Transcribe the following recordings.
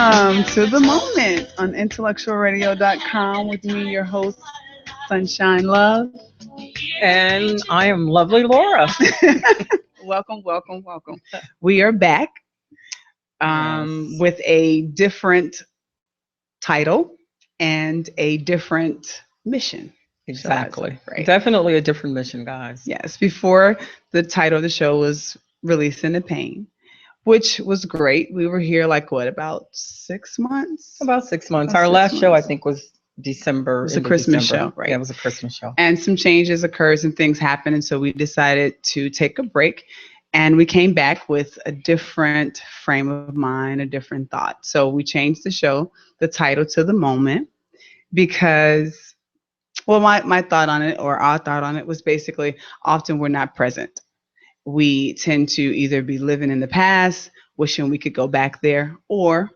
Welcome to the moment on IntellectualRadio.com with me, your host, Sunshine Love. And I am lovely Laura. Welcome, welcome, welcome. We are back Yes. with a different title and a different mission. Exactly. Right. Definitely a different mission, guys. Yes, before the title of the show was Releasing the Pain, which was great. We were here like what, about 6 months? About 6 months. About Our six last show, I months. think, was December. It was a end of Christmas December. show, right? Yeah, it was a Christmas show. And some changes occurred and things happened. And so we decided to take a break. And we came back with a different frame of mind, a different thought. So we changed the show, the title to The Moment, because, well, my thought on it, or our thought on it, was basically often we're not present. We tend to either be living in the past, wishing we could go back there, or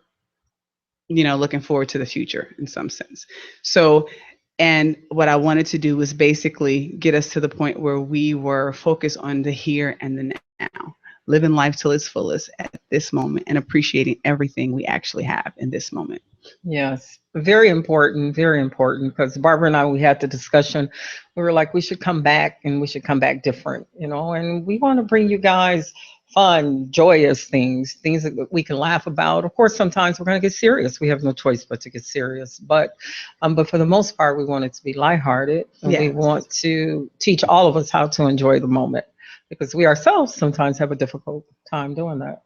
looking forward to the future in some sense. So, and what I wanted to do was basically get us to the point where we were focused on the here and the now, living life till its fullest at this moment and appreciating everything we actually have in this moment. Yes, very important, because Barbara and I, we had the discussion. We were like, we should come back and we should come back different, and we want to bring you guys fun, joyous things that we can laugh about. Of course, sometimes we're going to get serious. We have no choice but to get serious. But for the most part, we want it to be lighthearted, and we Yes. want to teach all of us how to enjoy the moment, because we ourselves sometimes have a difficult time doing that.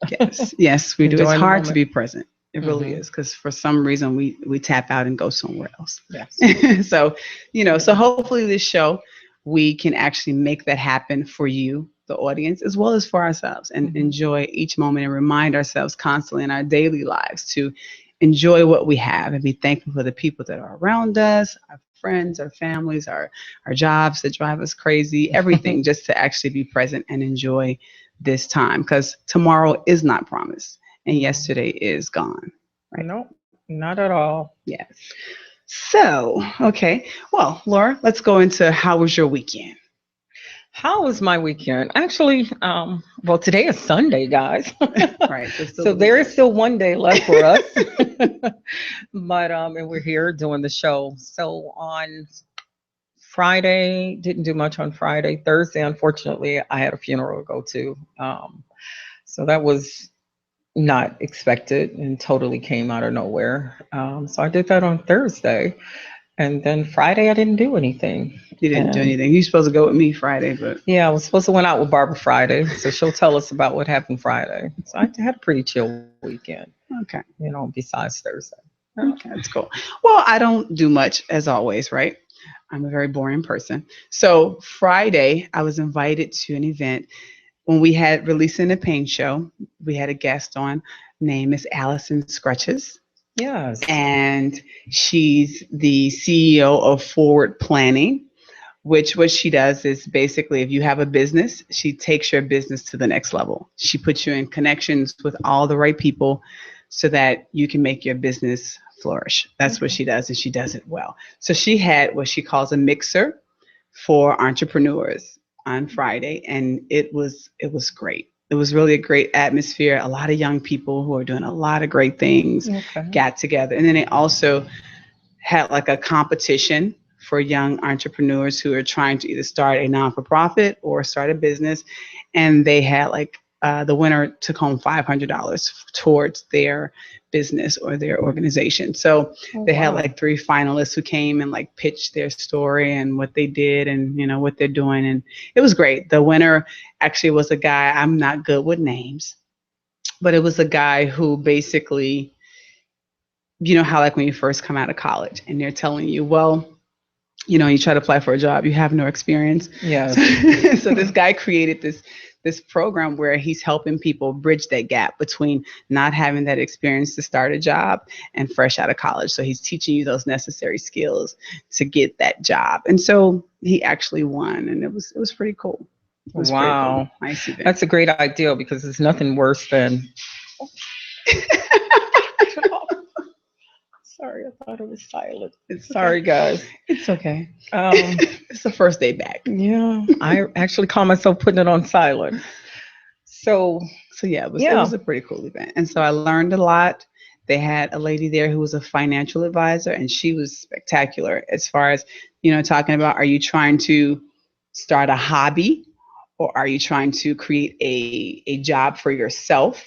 Yes, we do. It's Enjoying the hard to moment. be present. It really Mhm. is, because for some reason we tap out and go somewhere else. Yes. So, so hopefully this show, we can actually make that happen for you, the audience, as well as for ourselves, and Mhm. enjoy each moment and remind ourselves constantly in our daily lives to enjoy what we have and be thankful for the people that are around us, our friends, our families, our jobs that drive us crazy, everything, just to actually be present and enjoy this time, because tomorrow is not promised and yesterday is gone. Right. No, not at all. Yes. So, okay. Well, Laura, let's go into how was your weekend? How was my weekend? Actually, well, today is Sunday, guys. Right. So there is still one day left for us. But and we're here doing the show. So on Friday, didn't do much on Friday. Thursday, unfortunately, I had a funeral to go to. So that was not expected and totally came out of nowhere. So I did that on Thursday. And then Friday, I didn't do anything. You didn't do And anything. You're supposed to go with me Friday, but yeah, I was supposed to went out with Barbara Friday, so she'll tell us about what happened Friday. So I had a pretty chill weekend, okay. Besides Thursday. Okay, that's cool. Well, I don't do much as always, right? I'm a very boring person. So Friday, I was invited to an event when we had Releasing the Pain show. We had a guest on named Miss Allison Scrutches, Yes. and she's the CEO of Forward Planning, which what she does is basically, if you have a business, she takes your business to the next level. She puts you in connections with all the right people so that you can make your business flourish. That's what she does, and she does it well. So she had what she calls a mixer for entrepreneurs on Friday, and it was great. It was really a great atmosphere. A lot of young people who are doing a lot of great things Okay. got together. And then they also had like a competition for young entrepreneurs who are trying to either start a non-for-profit or start a business. And they had like the winner took home $500 towards their business or their organization. So Oh, they had wow. like 3 finalists who came and like pitched their story and what they did and what they're doing. And it was great. The winner actually was a guy, I'm not good with names, but it was a guy who basically, how like when you first come out of college and they're telling you, well, you try to apply for a job, you have no experience. Yes. So this guy created this program where he's helping people bridge that gap between not having that experience to start a job and fresh out of college. So he's teaching you those necessary skills to get that job. And so he actually won, and it was pretty cool. It was pretty cool. Wow. Nice event. That's a great idea, because there's nothing worse than. Sorry, I thought it was silent. Sorry, guys. It's okay. Um, It's the first day back. yeah, I actually call myself putting it on silent. So So yeah, it was a pretty cool event. And so I learned a lot. They had a lady there who was a financial advisor, and she was spectacular as far as, talking about, are you trying to start a hobby, or are you trying to create a job for yourself,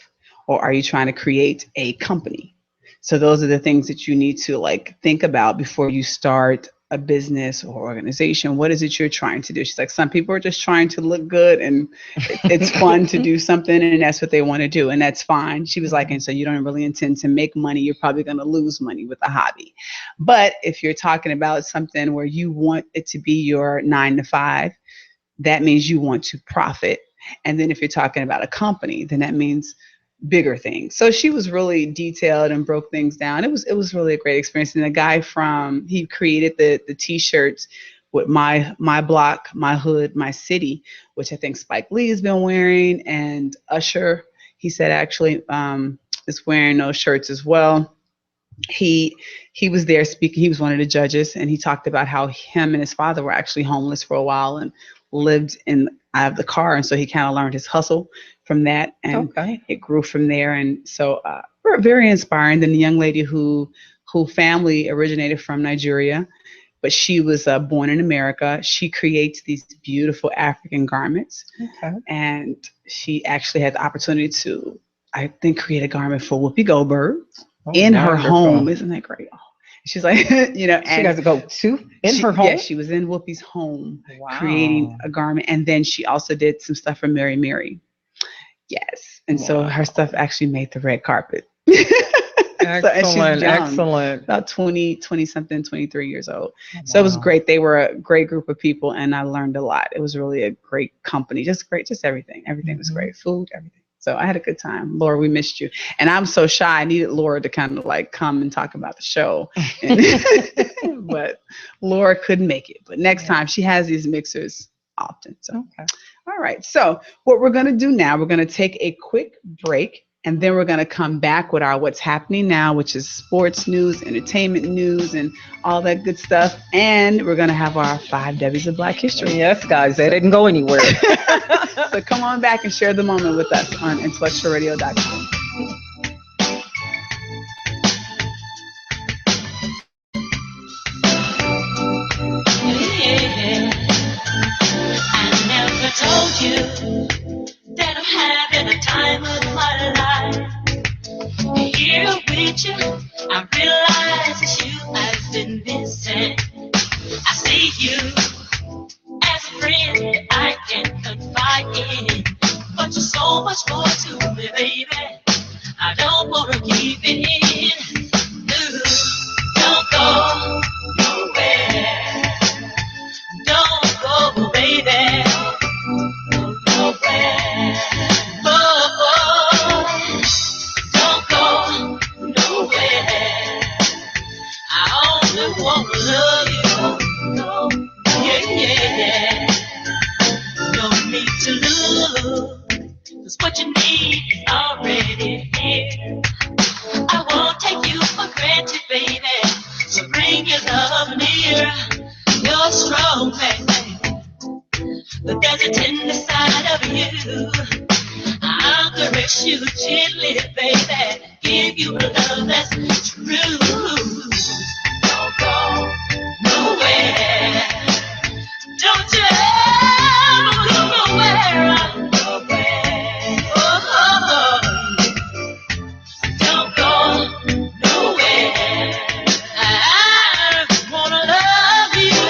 or are you trying to create a company? So those are the things that you need to like think about before you start a business or organization. What is it you're trying to do? She's like, some people are just trying to look good, and it's fun to do something, and that's what they want to do, and that's fine. She was like, and so you don't really intend to make money. You're probably going to lose money with a hobby. But if you're talking about something where you want it to be your 9 to 5, that means you want to profit. And then if you're talking about a company, then that means bigger things. So she was really detailed and broke things down. It was really a great experience. And the guy he created the t-shirts with my block, my hood, my city, which I think Spike Lee has been wearing, and Usher, he said, actually is wearing those shirts as well. He was there speaking. He was one of the judges, and he talked about how him and his father were actually homeless for a while and lived out of the car, and so he kind of learned his hustle from that, and it grew from there. And so very inspiring. Then the young lady who family originated from Nigeria, but she was born in America. She creates these beautiful African garments, and she actually had the opportunity to, I think, create a garment for Whoopi Goldberg in her home. Isn't that great? She's like, she got to go her home. Yeah, she was in Whoopi's home creating a garment, and then she also did some stuff for Mary Mary. Yes, and so her stuff actually made the red carpet. Excellent, excellent. About 20 something, 23 years old. So it was great. They were a great group of people, and I learned a lot. It was really a great company, just great, just everything. Everything was great, food, everything. So I had a good time. Laura, we missed you. And I'm so shy. I needed Laura to kind of like come and talk about the show. But Laura couldn't make it. But next time, she has these mixers often. So, all right. So what we're going to do now, we're going to take a quick break, and then we're going to come back with our what's happening now, which is sports news, entertainment news, and all that good stuff. And we're going to have our 5 W's of Black History. Yes, guys, they didn't go anywhere. So come on back and share the moment with us on IntellectualRadio.com. I never told you that I'm having a time of my life. Here with you, I realize it's you I've been missing. I see you as a friend I can confide in, but you're so much more to me, baby. I don't want to keep it in. Ooh, don't go nowhere. Don't go, baby. Nowhere. Oh, don't go nowhere. I only want to love you. No, yeah. Don't need to look, 'cause what you need is already here. I won't take you for granted, baby. So bring your love near. You're strong, baby, but there's a tender side of you. I'll caress you gently, baby. Give you a love that's true. Don't go nowhere. Don't you ever go nowhere. Oh, don't go nowhere. I wanna love you.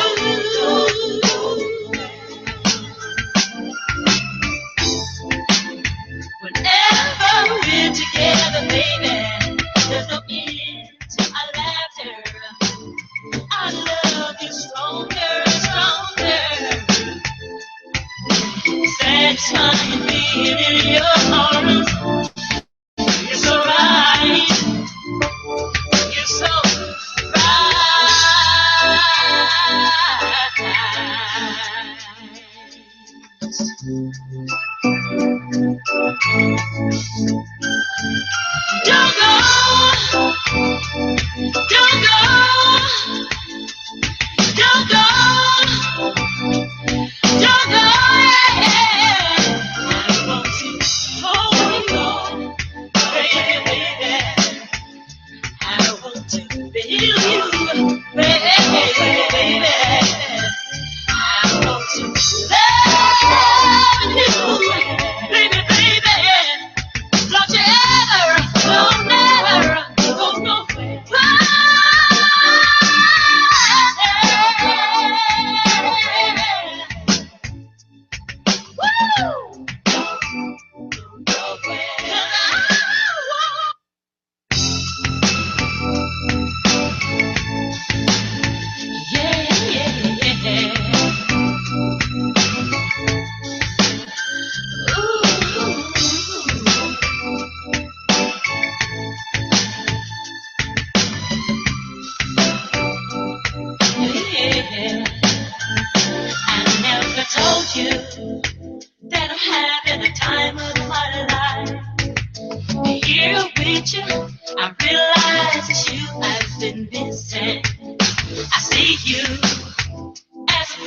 Whenever we're together, baby, there's no end to our laughter. I love you stronger, stronger. Satisfying being in your arms. You're so right. You're so Don't go, don't go, don't go, don't go. I want to hold you, baby.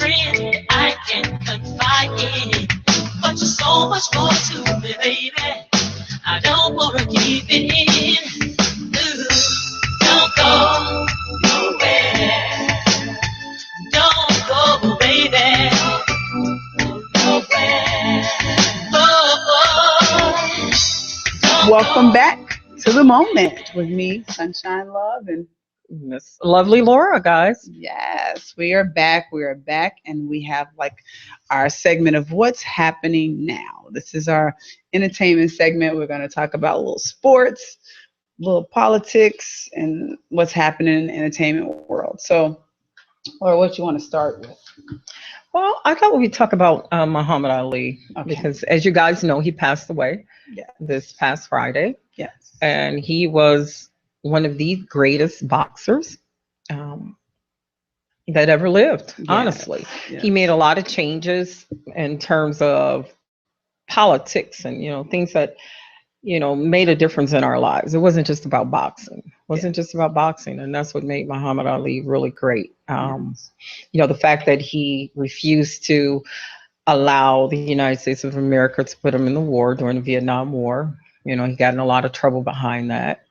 friend I can confide in. But you're so much more to me, baby. I don't wanna keep it in. Ooh, don't go nowhere. Don't go, baby. Nowhere. Oh, Welcome back to the moment with me, Sunshine Love, and Miss Lovely Laura, guys. yes, we are back. We are back, and we have like our segment of what's happening now. This is our entertainment segment. We're going to talk about a little sports, a little politics, and what's happening in the entertainment world. So, or what you want to start with? Well, I thought we'd talk about Muhammad Ali Okay. because, as you guys know, he passed away Yeah. this past Friday, Yes. and he was one of the greatest boxers um, that ever lived. Yes, Honestly, yes. he made a lot of changes in terms of politics and things that made a difference in our lives. It wasn't just about boxing. It wasn't just about boxing, and that's what made Muhammad Ali really great. The fact that he refused to allow the United States of America to put him in the war during the Vietnam War. He got in a lot of trouble behind that.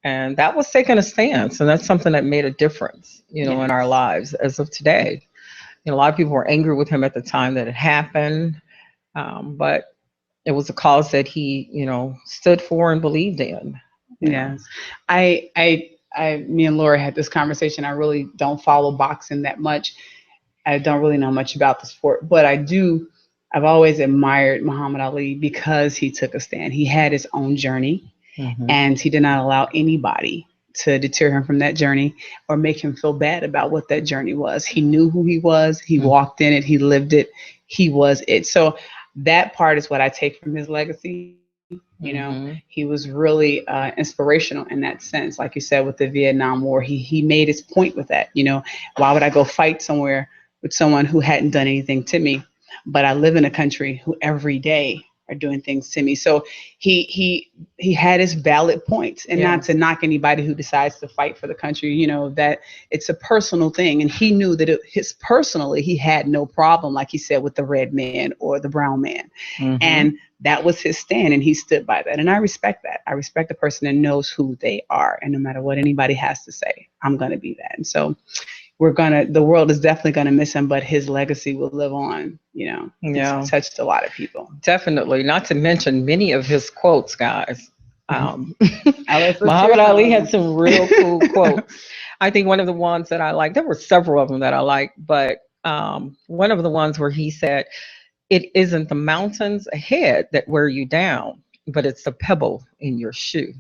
And that was taking a stance. And that's something that made a difference, in our lives as of today. A lot of people were angry with him at the time that it happened. But it was a cause that he, stood for and believed in. Yes. Me and Laura had this conversation. I really don't follow boxing that much. I don't really know much about the sport, but I've always admired Muhammad Ali because he took a stand. He had his own journey, and he did not allow anybody to deter him from that journey or make him feel bad about what that journey was. He knew who he was. He walked in it. He lived it. He was it. So that part is what I take from his legacy. He was really inspirational in that sense. Like you said, with the Vietnam War, he made his point with that. Why would I go fight somewhere with someone who hadn't done anything to me? But I live in a country who every day are doing things to me. So he had his valid points, and not to knock anybody who decides to fight for the country, that it's a personal thing. And he knew that personally, he had no problem, like he said, with the red man or the brown man. And that was his stand, and he stood by that. And I respect that. I respect the person that knows who they are. And no matter what anybody has to say, I'm going to be that. And so the world is definitely going to miss him, but his legacy will live on. He's touched a lot of people. Definitely. Not to mention many of his quotes, guys. Muhammad Ali had some real cool quotes. I think one of the ones that I like, there were several of them that I liked, but one of the ones where he said, "It isn't the mountains ahead that wear you down, but it's the pebble in your shoe."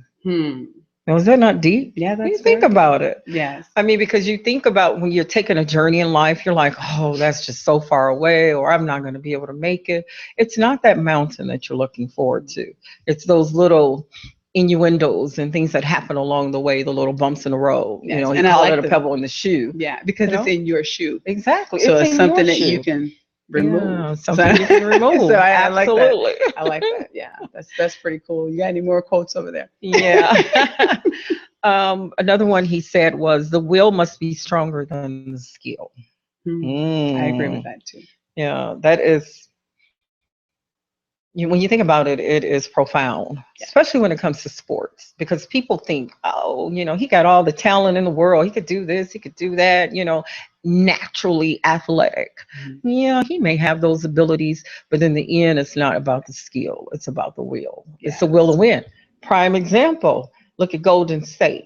Now, is that not deep? Yeah, that's you think about it. Yes. I mean, because you think about when you're taking a journey in life, you're like, oh, that's just so far away, or I'm not going to be able to make it. It's not that mountain that you're looking forward to. It's those little innuendos and things that happen along the way, the little bumps in the road. Yes. He called it a pebble in the shoe. Yeah, because it's in your shoe. Exactly. So it's something that you can remove. Yeah, something you can remove. So I Absolutely. like that. I like that. Yeah, that's pretty cool. You got any more quotes over there? Yeah. Another one he said was, "The will must be stronger than the skill." I agree with that too. Yeah, that is. When you think about it, it is profound, especially when it comes to sports, because people think, oh, he got all the talent in the world. He could do this, he could do that, naturally athletic. Yeah, he may have those abilities, but in the end, it's not about the skill. It's about the will. It's the will to win. Prime example, look at Golden State.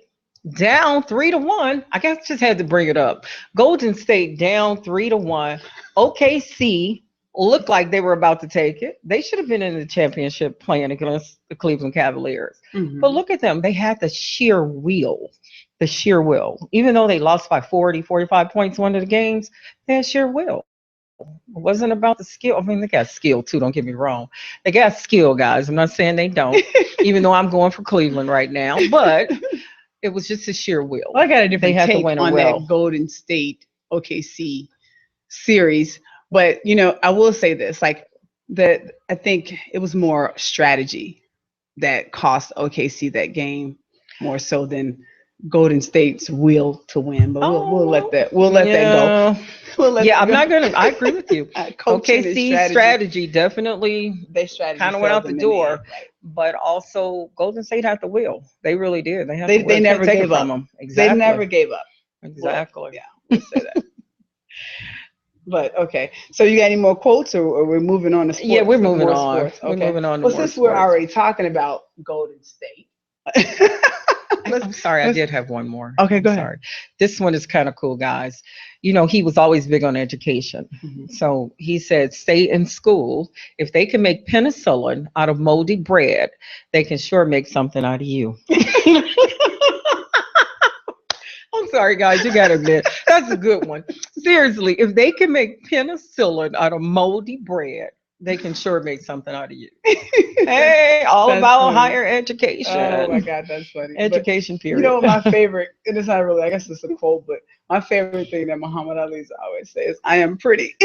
Down 3-1. I guess just had to bring it up. Golden State down 3-1. OKC looked like they were about to take it. They should have been in the championship playing against the Cleveland Cavaliers. But look at them. They had the sheer will. Even though they lost by 40, 45 points one of the games, they had sheer will. It wasn't about the skill. I mean, they got skill too, don't get me wrong. They got skill, guys. I'm not saying they don't, even though I'm going for Cleveland right now. But it was just a sheer will. Well, I got a different take take on that Golden State OKC series. But, I will say this, I think it was more strategy that cost OKC that game more so than Golden State's will to win. But we'll let that go. We'll let Yeah, them I'm go. not gonna. I agree with you. Coaching and OKC strategy definitely Their strategy kind of went failed out the them in door, end, right? but also Golden State had the will. They really did. They had the will. They You can't never take it gave from up. them. They Exactly. never gave up. Exactly. Well, yeah, we'll say that. But okay, so you got any more quotes, or we're moving on to sports? Yeah, we're moving more on. Sports. We're Okay. moving on to Well, more since we're sports. already talking about Golden State, I'm sorry, I did have one more. Okay, go I'm ahead. sorry. This one is kind of cool, guys. You know, he was always big on education. Mhm. So he said, stay in school. If they can make penicillin out of moldy bread, they can sure make something out of you. I'm sorry, guys. You got to admit, that's a good one. Seriously, if they can make penicillin out of moldy bread, they can sure make something out of you. Hey, all That's about funny. higher education. Oh my God, that's funny. But Education, period. you know, my favorite, and it's not really, I guess it's a quote, but my favorite thing that Muhammad Ali's always says, I am pretty.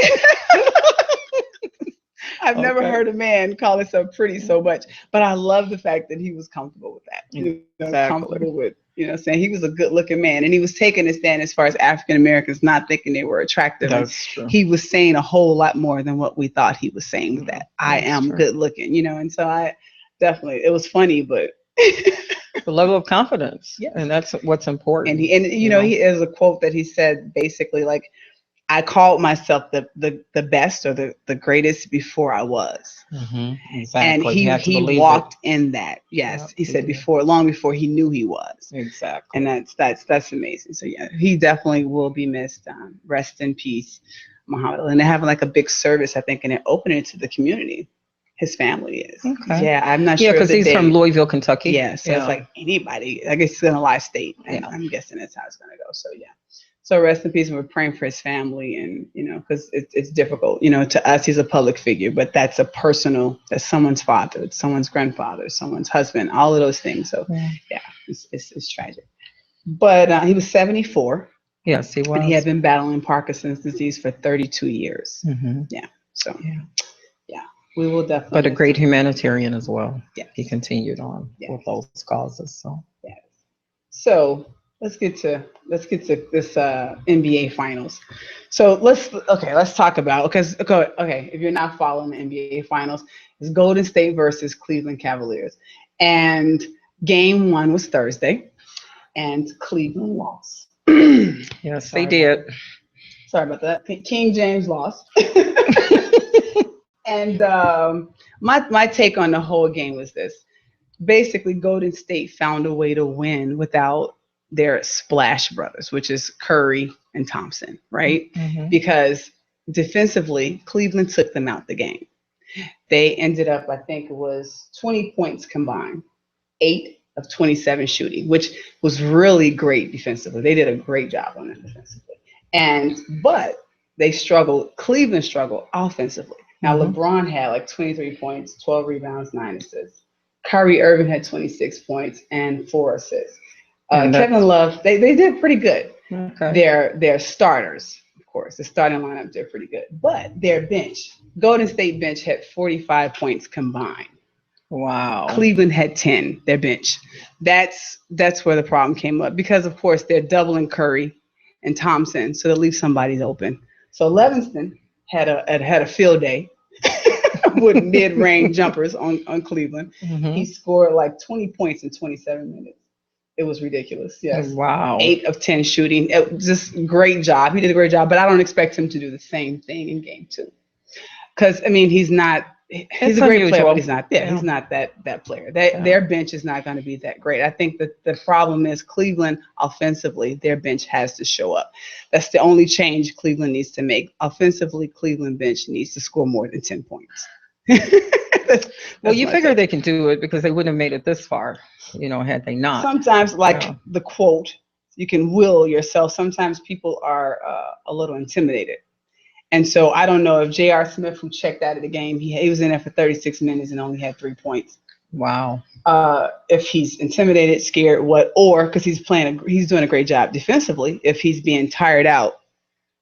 I've never Okay. heard a man call himself pretty so much, but I love the fact that he was comfortable with that. You know, Exactly. comfortable with, saying he was a good looking man, and he was taking a stand as far as African Americans not thinking they were attractive. That's true. He was saying a whole lot more than what we thought he was saying with that. I That's am true. good looking, and so I definitely, it was funny, but The level of confidence. Yes. And that's what's important. and he has a quote that he said basically like, I called myself the best or the greatest before I was. Exactly. And You have to he believe walked in that. Yes. Yep, he he said did. long before he knew he was. it. Exactly. And that's amazing. So yeah, he definitely will be missed. Rest in peace, Muhammad. And they're having like a big service, I think, and they're opening it to the community. His family is. Okay. Yeah, I'm not Yeah, sure. because the he's date. from Louisville, Kentucky. Yeah, so it's like anybody. I guess it's in a live state. Yeah. I'm guessing that's how it's gonna go. So yeah. So rest in peace, and we're praying for his family, and because it's difficult. To us, he's a public figure, but that's someone's father, it's someone's grandfather, someone's husband, all of those things. So yeah, it's tragic. But he was 74, Yes, he was. and he had been battling Parkinson's disease for 32 years. Mhm. Yeah. So Yeah. we will definitely. But a great humanitarian as well. Yes. He continued on Yes. with those causes. So Yes. So let's get to this NBA finals. So let's talk about, because if you're not following the NBA finals, it's Golden State versus Cleveland Cavaliers, and game 1 was Thursday, and Cleveland lost. yes, Sorry they did. Sorry about that. King James lost. And my take on the whole game was this. Basically, Golden State found a way to win without their splash brothers, which is Curry and Thompson, right? Mhm. Because defensively, Cleveland took them out the game. They ended up, I think it was 20 points combined, 8 of 27 shooting, which was really great defensively. They did a great job on it defensively. But Cleveland struggled offensively. Now, LeBron had like 23 points, 12 rebounds, 9 assists. Kyrie Irving had 26 points and 4 assists. Kevin Love, they did pretty good. Okay. Their starters, of course, the starting lineup did pretty good. But their bench, Golden State bench had 45 points combined. Wow. Cleveland had 10, their bench. That's where the problem came up, because, of course, they're doubling Curry and Thompson, so they'll leave somebody open. So Livingston had a field day with mid-range jumpers on Cleveland. Mhm. He scored like 20 points in 27 minutes. It was ridiculous. Yes. Wow. 8 of 10 shooting. It was just great job. He did a great job, but I don't expect him to do the same thing in game 2. Because he's not. He's a great player, but he's not. Yeah, he's not that player. Their bench is not going to be that great. I think that the problem is Cleveland offensively. Their bench has to show up. That's the only change Cleveland needs to make. Offensively, Cleveland bench needs to score more than 10 points. Well, you figure they can do it because they wouldn't have made it this far, had they not. Sometimes, the quote, you can will yourself. Sometimes people are a little intimidated. And so I don't know if J.R. Smith, who checked out of the game, he was in there for 36 minutes and only had 3 points. Wow. If he's intimidated, scared, or because he's doing a great job defensively, if he's being tired out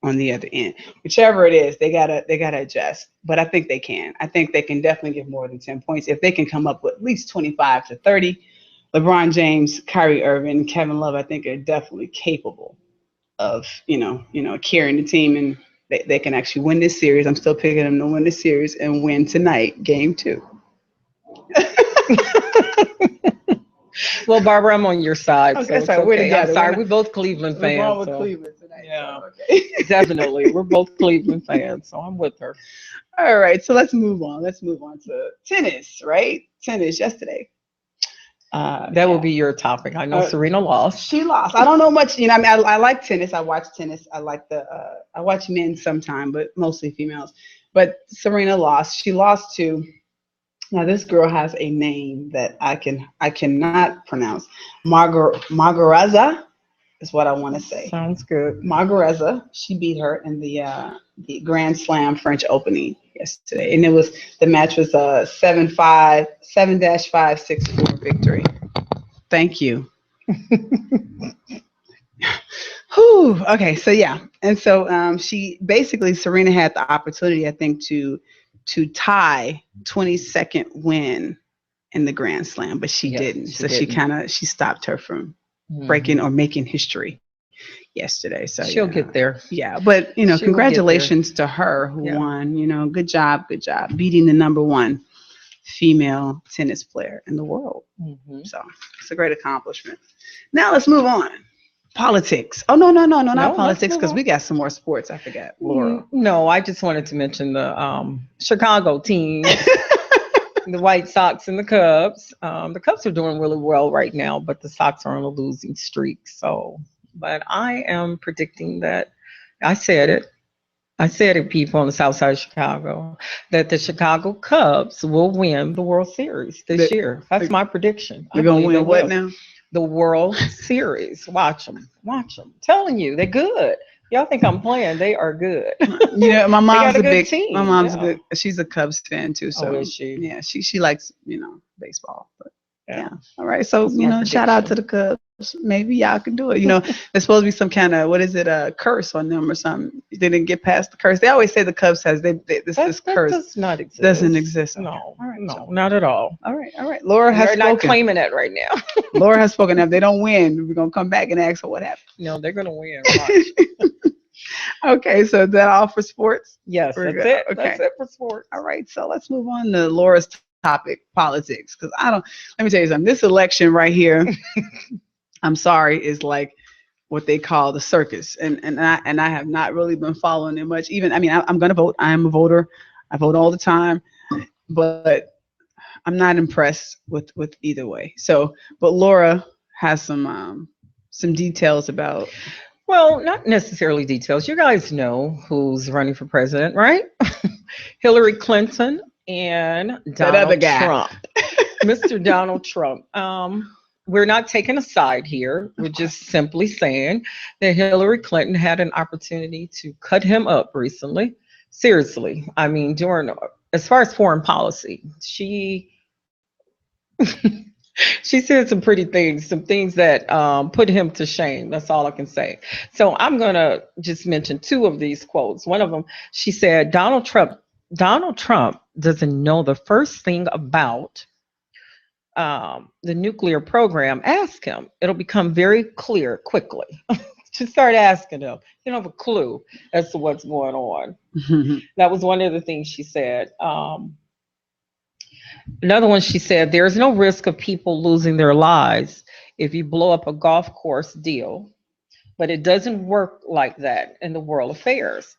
on the other end, whichever it is, they gotta adjust. But I think they can. I think they can definitely give more than 10 points if they can come up with at least 25 to 30. LeBron James, Kyrie Irving, Kevin Love, I think are definitely capable of carrying the team and they can actually win this series. I'm still picking them to win this series and win tonight, game 2. Well, Barbara, I'm on your side. Okay, So it's sorry, we're okay. together. I'm sorry. We're We're both Cleveland We're fans. going with so- Cleveland tonight. Yeah. So, okay. Definitely. We're both Cleveland fans, so I'm with her. All right, so let's move on. Let's move on to tennis, right? Tennis yesterday. That will be your topic. I know Serena lost. She lost. I don't know much. You know, I mean, I like tennis. I watch tennis. I like I watch men sometime, but mostly females. But Serena lost. She lost to. Now this girl has a name that I cannot pronounce. Margareza is what I want to say. Sounds good. Margareza. She beat her in the Grand Slam French Opening yesterday, and the match was a 7-5, 7-5, 6-4 victory. Thank you. Whew. Okay, so yeah, and so Serena had the opportunity, I think, to tie 22nd win in the Grand Slam, but she didn't. She stopped her from breaking or making history yesterday. So she'll get there. Yeah, but congratulations to her who won. Good job beating the number 1 female tennis player in the world. So it's a great accomplishment. Now let's move on. Politics. Oh no, not politics, because we got some more sports. I forgot, Laura. No, I just wanted to mention the Chicago team, the White Sox and the Cubs. The Cubs are doing really well right now, but the Sox are on a losing streak. But I am predicting that. I said it, people on the south side of Chicago, that the Chicago Cubs will win the World Series this year. That's my prediction. They're going to win what now? The World Series. Watch them. Telling you, they're good. Y'all think I'm playing? They are good. Yeah, my mom's a big team. My mom's a good. She's a Cubs fan too. So is she? Yeah, she likes baseball. But Yeah. All right. So shout out to the Cubs. Maybe y'all can do it. There's supposed to be some kind of a curse on them or something. They didn't get past the curse. They always say the Cubs has this curse does not exist. doesn't exist. No, all right, no, not at all. All right. Laura has They're spoken. not claiming that right now. Laura has spoken. If they don't win, we're gonna come back and ask her what happened. No, they're gonna win. Watch. Okay, so is that all for sports? Yes, We're that's good. it. Okay. That's it for sports. All right, so let's move on to Laura's topic, politics. Because let me tell you something. This election right here, I'm sorry, is like what they call the circus. And I have not really been following it much. I'm gonna vote. I am a voter. I vote all the time, but I'm not impressed with either way. So, but Laura has some details about. Well, not necessarily details. You guys know who's running for president, right? Hillary Clinton and Donald Trump. Mr. Donald Trump. We're not taking a side here. We're just simply saying that Hillary Clinton had an opportunity to cut him up recently. Seriously. As far as foreign policy, she said some pretty things, some things that put him to shame. That's all I can say. So I'm going to just mention 2 of these quotes. One of them, she said, Donald Trump doesn't know the first thing about the nuclear program. Ask him. It'll become very clear quickly. Just start asking him. You don't have a clue as to what's going on. That was one of the things she said. Another one, she said, there's no risk of people losing their lives if you blow up a golf course deal, but it doesn't work like that in the world affairs.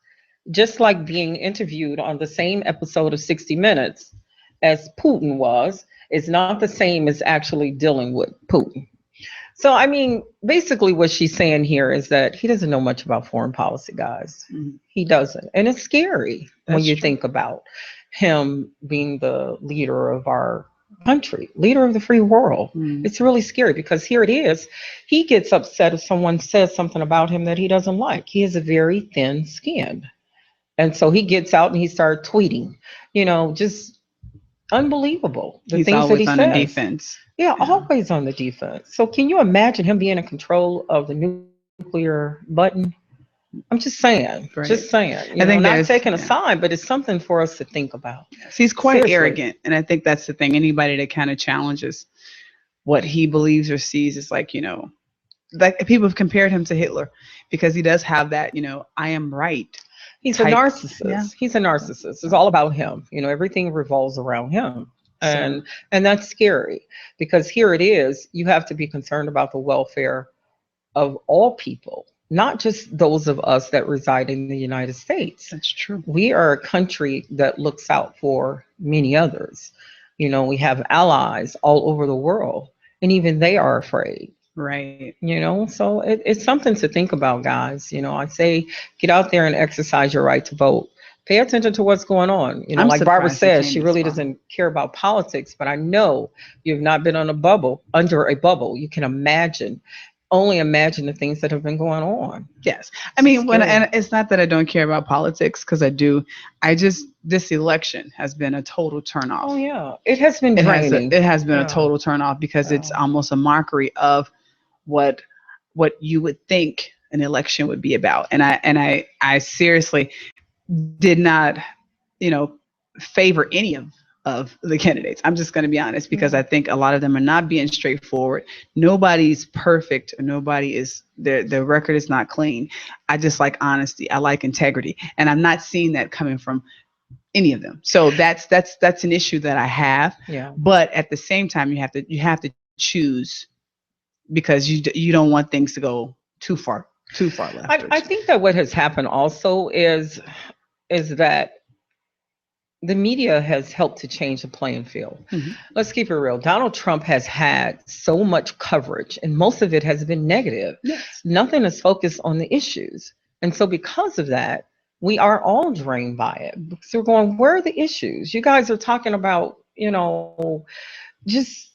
Just like being interviewed on the same episode of 60 Minutes as Putin was, is not the same as actually dealing with Putin. So, basically what she's saying here is that he doesn't know much about foreign policy, guys. Mm-hmm. He doesn't. And it's scary when you think about him being the leader of our country, leader of the free world. Mm-hmm. It's really scary because here it is. He gets upset if someone says something about him that he doesn't like. He has a very thin skin. And so he gets out and he starts tweeting, just unbelievable. He's always on the defense. Yeah, always on the defense. So can you imagine him being in control of the nuclear button? I'm just saying. Right. I think not taking a side, but it's something for us to think about. He's quite arrogant, and I think that's the thing. Anybody that kind of challenges what he believes or sees is like people have compared him to Hitler because he does have that, I am right. He's a type. narcissist. Yeah. He's a narcissist. It's all about him. Everything revolves around him. So, And that's scary, because here it is, you have to be concerned about the welfare of all people, not just those of us that reside in the United States. that's true. We are a country that looks out for many others. We have allies all over the world, and even they are afraid. Right. So it's something to think about, guys. I say get out there and exercise your right to vote. Pay attention to what's going on. I'm Like Barbara surprised it says, came she this really far. doesn't care about politics, but I know you've not been under a bubble. You can only imagine the things that have been going on. Yes. I mean, scary. and it's not that I don't care about politics, because I do. This election has been a total turnoff. Oh yeah, it has been It has, draining. it has been Yeah. a total turnoff, because it's Yeah. almost a mockery of what you would think an election would be about. And I seriously did not, favor any of the candidates. I'm just going to be honest, because I think a lot of them are not being straightforward. Nobody's perfect, or nobody is, their record is not clean. I just like honesty. I like integrity, and I'm not seeing that coming from any of them. So that's an issue that I have. Yeah. But at the same time, you have to choose, because you don't want things to go too far left. I think that what has happened also is that the media has helped to change the playing field. Mhm. Let's keep it real. Donald Trump has had so much coverage, and most of it has been negative. Yes. Nothing is focused on the issues. And so because of that, we are all drained by it. Because we're going, where are the issues? You guys are talking about, just,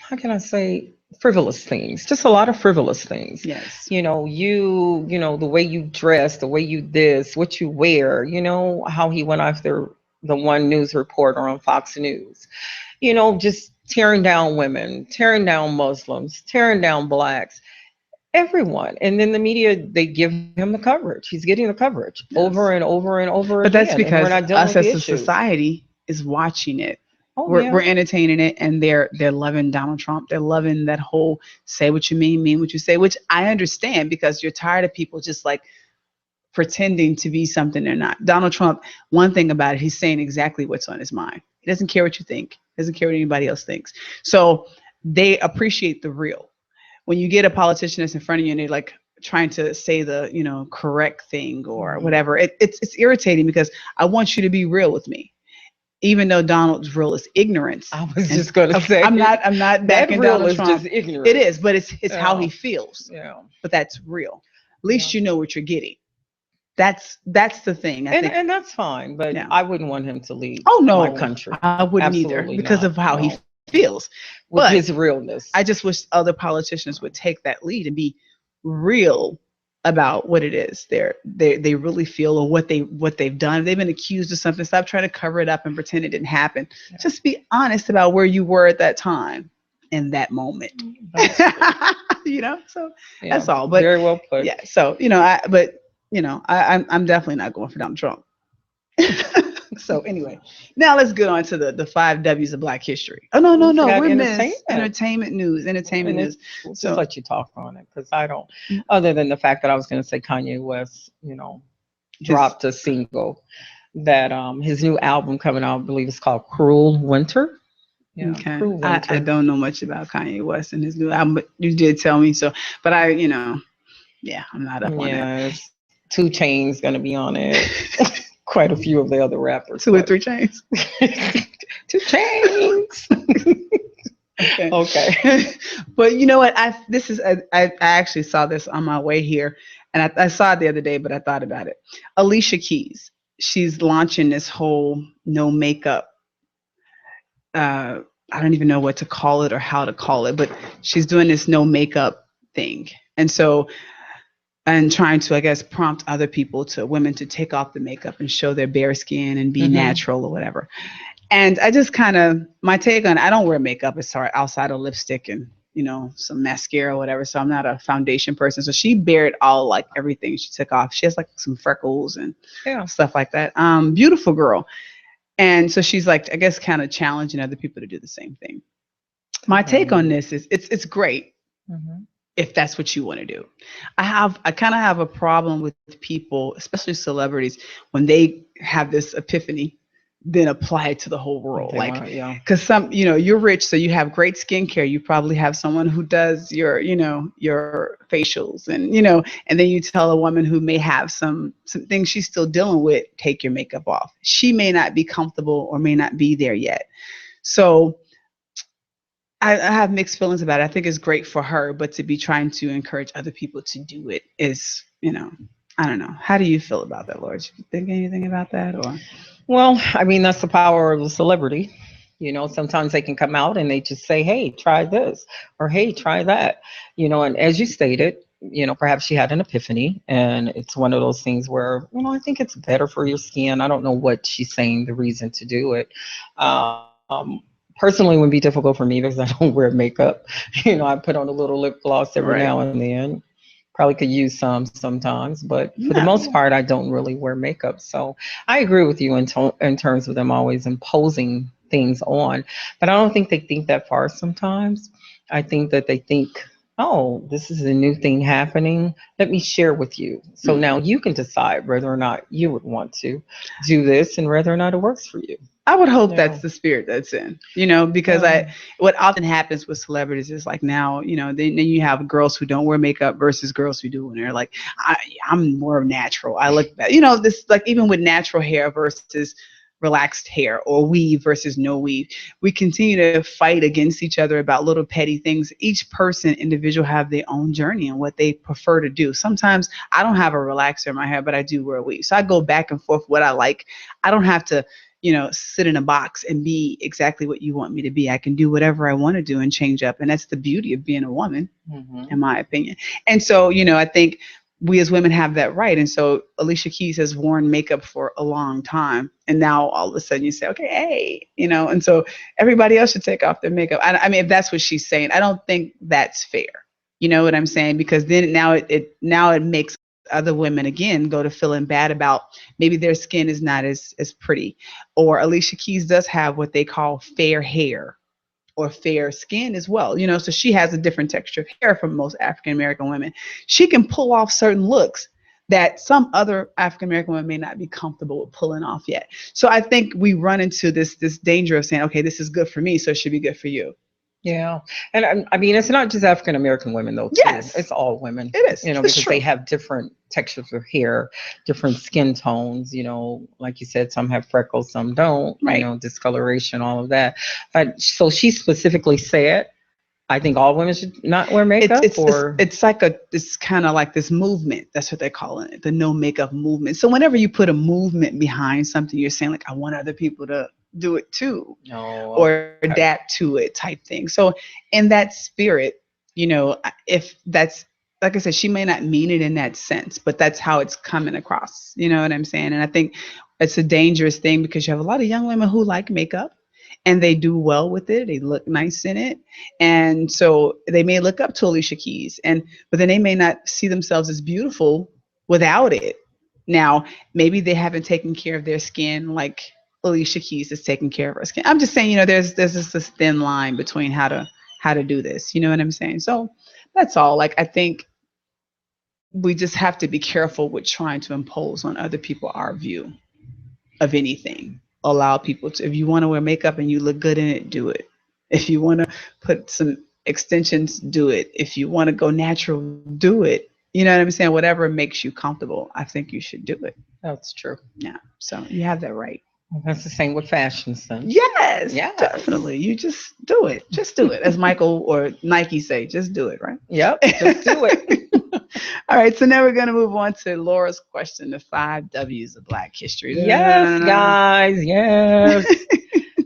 how can I say, frivolous things, just a lot of frivolous things. Yes. The way you dress, the way you this, what you wear, how he went after the one news reporter on Fox News, just tearing down women, tearing down Muslims, tearing down blacks, everyone. And then the media, they give him the coverage. He's getting the coverage over and over and over But again. that's because we're not dealing us with as the a issues. society is watching it. Oh, We're entertaining it, and they're loving Donald Trump. They're loving that whole say what you mean what you say, which I understand, because you're tired of people just like pretending to be something they're not. Donald Trump, one thing about it, he's saying exactly what's on his mind. He doesn't care what you think. He doesn't care what anybody else thinks. So they appreciate the real. When you get a politician that's in front of you and they're like trying to say the correct thing or whatever, it's irritating, because I want you to be real with me. Even though Donald's real is ignorance. I was just going to say, I'm not backing that real Donald is Trump. just ignorant. It is, but it's how he feels. Yeah. But that's real. At least you know what you're getting. That's the thing. I think. And that's fine, but Yeah. I wouldn't want him to lead my country. I wouldn't either, Absolutely because not. of how he No. feels. With But his realness. I just wish other politicians would take that lead and be real about what it is they really feel, or what they've done. If they've been accused of something, stop trying to cover it up and pretend it didn't happen. Yeah. Just be honest about where you were at that time, in that moment. So Yeah, that's all. But very well put. yeah, so I'm definitely not going for Donald Trump. So anyway, now let's get on to the 5 W's of Black history. Oh no, forgot we're entertainment. entertainment news. We'll So- just let you talk on it, because I don't. Other than the fact that I was going to say Kanye West, dropped a single that his new album coming out, I believe it's called Cruel Winter. Yeah, Okay. Cruel Winter. I don't know much about Kanye West and his new album, but you did tell me so. But I'm not up on it. Yeah, it's 2 Chainz going to be on it. Quite a few of the other rappers. 2 or 3 chains. 2 Chainz. Okay. But you know what? I actually saw this on my way here, and I saw it the other day, but I thought about it. Alicia Keys, she's launching this whole no makeup. I don't even know what to call it or how to call it, but she's doing this no makeup thing, and trying to, I guess, prompt other women to take off the makeup and show their bare skin and be natural or whatever. And I just my take on it, I don't wear makeup outside of lipstick and, some mascara or whatever. So I'm not a foundation person. So she bared all, like, everything she took off. She has like some freckles and stuff like that. Beautiful girl. And so she's like, I guess, kind of challenging other people to do the same thing. My take on this is it's great. if that's what you want to do. I kind of have a problem with people, especially celebrities, when they have this epiphany, then apply it to the whole world. They Like, want, yeah. because some, you're rich, so you have great skincare. You probably have someone who does your, your facials, and and then you tell a woman who may have some things she's still dealing with, take your makeup off. She may not be comfortable or may not be there yet. So I have mixed feelings about it. I think it's great for her, but to be trying to encourage other people to do it is, I don't know. How do you feel about that, Laura? You think anything about that, or? Well, I mean, that's the power of a celebrity. Sometimes they can come out and they just say, hey, try this, or hey, try that. And as you stated, perhaps she had an epiphany, and it's one of those things where, I think it's better for your skin. I don't know what she's saying, the reason to do it. Personally, it would be difficult for me because I don't wear makeup. I put on a little lip gloss every Right. now and then. Probably could use some sometimes, but for the No. most part, I don't really wear makeup. So I agree with you in terms of them always imposing things on, but I don't think they think that far sometimes. I think that they think, oh, this is a new thing happening. Let me share with you. So now you can decide whether or not you would want to do this and whether or not it works for you. I would hope Yeah. that's the spirit that's in, because Yeah. what often happens with celebrities is like now, then you have girls who don't wear makeup versus girls who do, and they're like, I'm more natural. I look better. This, like, even with natural hair versus relaxed hair, or weave versus no weave, we continue to fight against each other about little petty things. Each person, individual, have their own journey and what they prefer to do. Sometimes I don't have a relaxer in my hair, but I do wear a weave. So I go back and forth what I like. I don't have to sit in a box and be exactly what you want me to be. I can do whatever I want to do and change up. And that's the beauty of being a woman, in my opinion. And so, I think we as women have that right. And so Alicia Keys has worn makeup for a long time. And now all of a sudden you say, okay, hey, and so everybody else should take off their makeup. I mean, if that's what she's saying, I don't think that's fair. You know what I'm saying? Because then now it makes other women again go to feeling bad about maybe their skin is not as pretty. Or Alicia Keys does have what they call fair hair or fair skin as well, so she has a different texture of hair from most African American women. She can pull off certain looks that some other African American women may not be comfortable with pulling off yet. So I think we run into this danger of saying, okay, this is good for me, so it should be good for you. Yeah. And I mean, it's not just African American women, though, too. Yes. It's all women. It is. Because they have different textures of hair, different skin tones. Like you said, some have freckles, some don't. Right. Discoloration, all of that. But so she specifically said, I think all women should not wear makeup. It's kind of like this movement. That's what they're calling it, the no makeup movement. So whenever you put a movement behind something, you're saying, like, I want other people to do it too, or adapt to it, type thing. So in that spirit, if that's, like I said, she may not mean it in that sense, but that's how it's coming across. You know what I'm saying? And I think it's a dangerous thing because you have a lot of young women who like makeup and they do well with it. They look nice in it. And so they may look up to Alicia Keys, but then they may not see themselves as beautiful without it. Now, maybe they haven't taken care of their skin like Alicia Keys is taking care of her skin. I'm just saying, there's this thin line between how to do this. You know what I'm saying? So that's all. Like, I think we just have to be careful with trying to impose on other people our view of anything. Allow people to, if you want to wear makeup and you look good in it, do it. If you want to put some extensions, do it. If you want to go natural, do it. You know what I'm saying? Whatever makes you comfortable, I think you should do it. That's true. Yeah. So you have that right. That's the same with fashion sense. Yes, definitely. You just do it. Just do it. As Michael or Nike say, just do it, right? Yep, just do it. All right, so now we're going to move on to Laura's question, the 5 W's of Black history. Yes, guys, yes.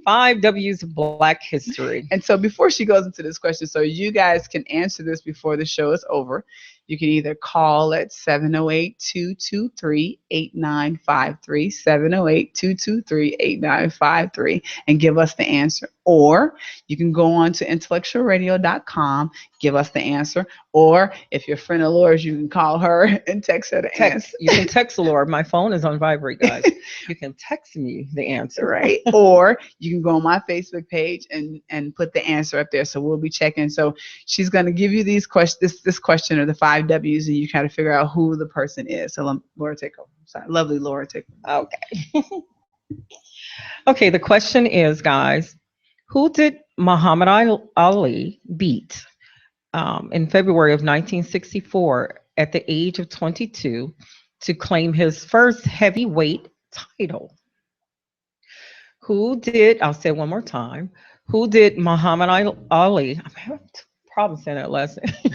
5 W's of Black history. And so before she goes into this question, so you guys can answer this before the show is over, You can either call at 708-223-8953, 708-223-8953, and give us the answer. Or you can go on to intellectualradio.com, give us the answer. Or if you're a friend of Laura's, you can call her and text her the answer. You can text Laura. My phone is on vibrate, guys. You can text me the answer. Right. Or you can go on my Facebook page and put the answer up there. So we'll be checking. So she's going to give you these questions, this question or the 5 W's, and you kind of figure out who the person is. So Laura, take over. Sorry, lovely Laura, take over. Okay. Okay, the question is, guys, who did Muhammad Ali beat in February of 1964 at the age of 22 to claim his first heavyweight title? I'll say it one more time, who did Muhammad Ali, I'm having problems saying that last name.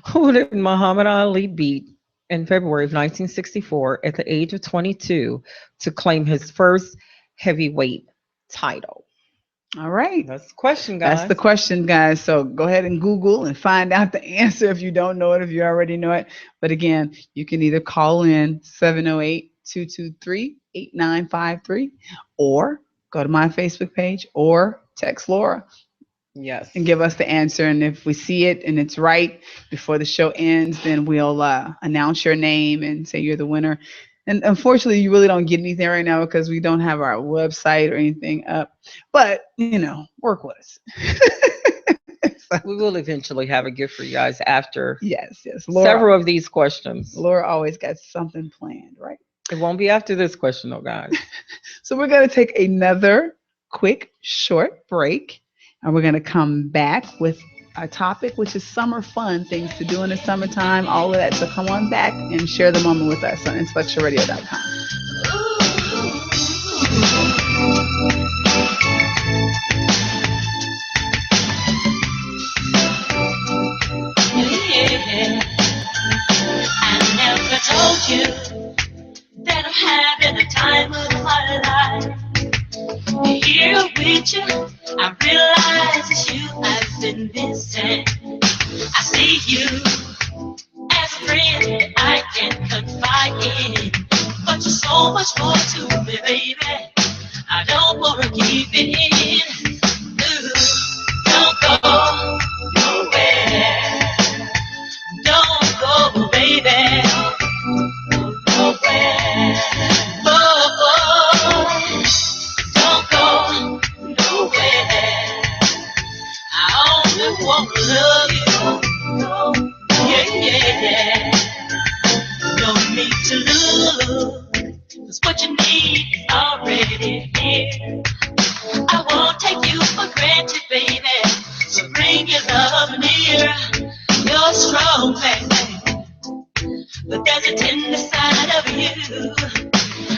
Who did Muhammad Ali beat in February of 1964 at the age of 22 to claim his first heavyweight title? All right. That's the question, guys. That's the question, guys. So go ahead and Google and find out the answer if you don't know it, if you already know it. But again, you can either call in 708-223-8953 or go to my Facebook page or text Laura. Yes. And give us the answer. And if we see it and it's right before the show ends, then we'll announce your name and say you're the winner. And unfortunately, you really don't get anything right now because we don't have our website or anything up. But, work with us. So, we will eventually have a gift for you guys after yes. several of these questions. Laura always got something planned, right? It won't be after this question, though, guys. So we're going to take another quick, short break. And we're going to come back with our topic, which is summer fun, things to do in the summertime, all of that. So come on back and share the moment with us on IntellectualRadio.com. I never told you that I'm having the time of my life. Here with you, I realize it's you I've been missing. I see you as a friend I can confide in, but you're so much more to me, baby. I don't want to keep it in. Ooh, don't go nowhere. Don't go, baby. Nowhere. Don't go nowhere. I only want to love you. Yeah. No need to look, 'cause what you need is already here. I won't take you for granted, baby. So bring your love near. You're strong, baby, but there's a tender side of you.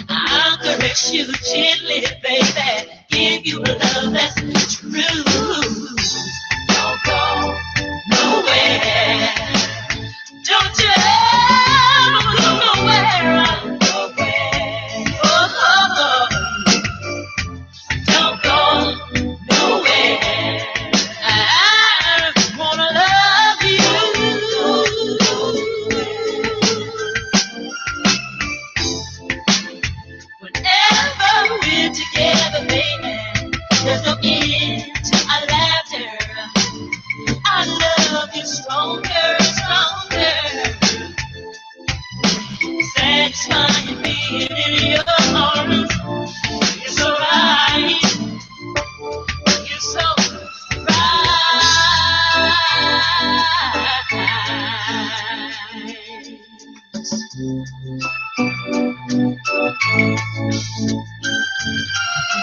I'll caress you gently, baby. Give you a love that's true. Don't go nowhere. Don't you ever go nowhere. Don't go nowhere. I wanna love you. Whenever we're together, baby, there's no end to our laughter. I love you stronger. Satisfying being in your arms. You're so right. You're so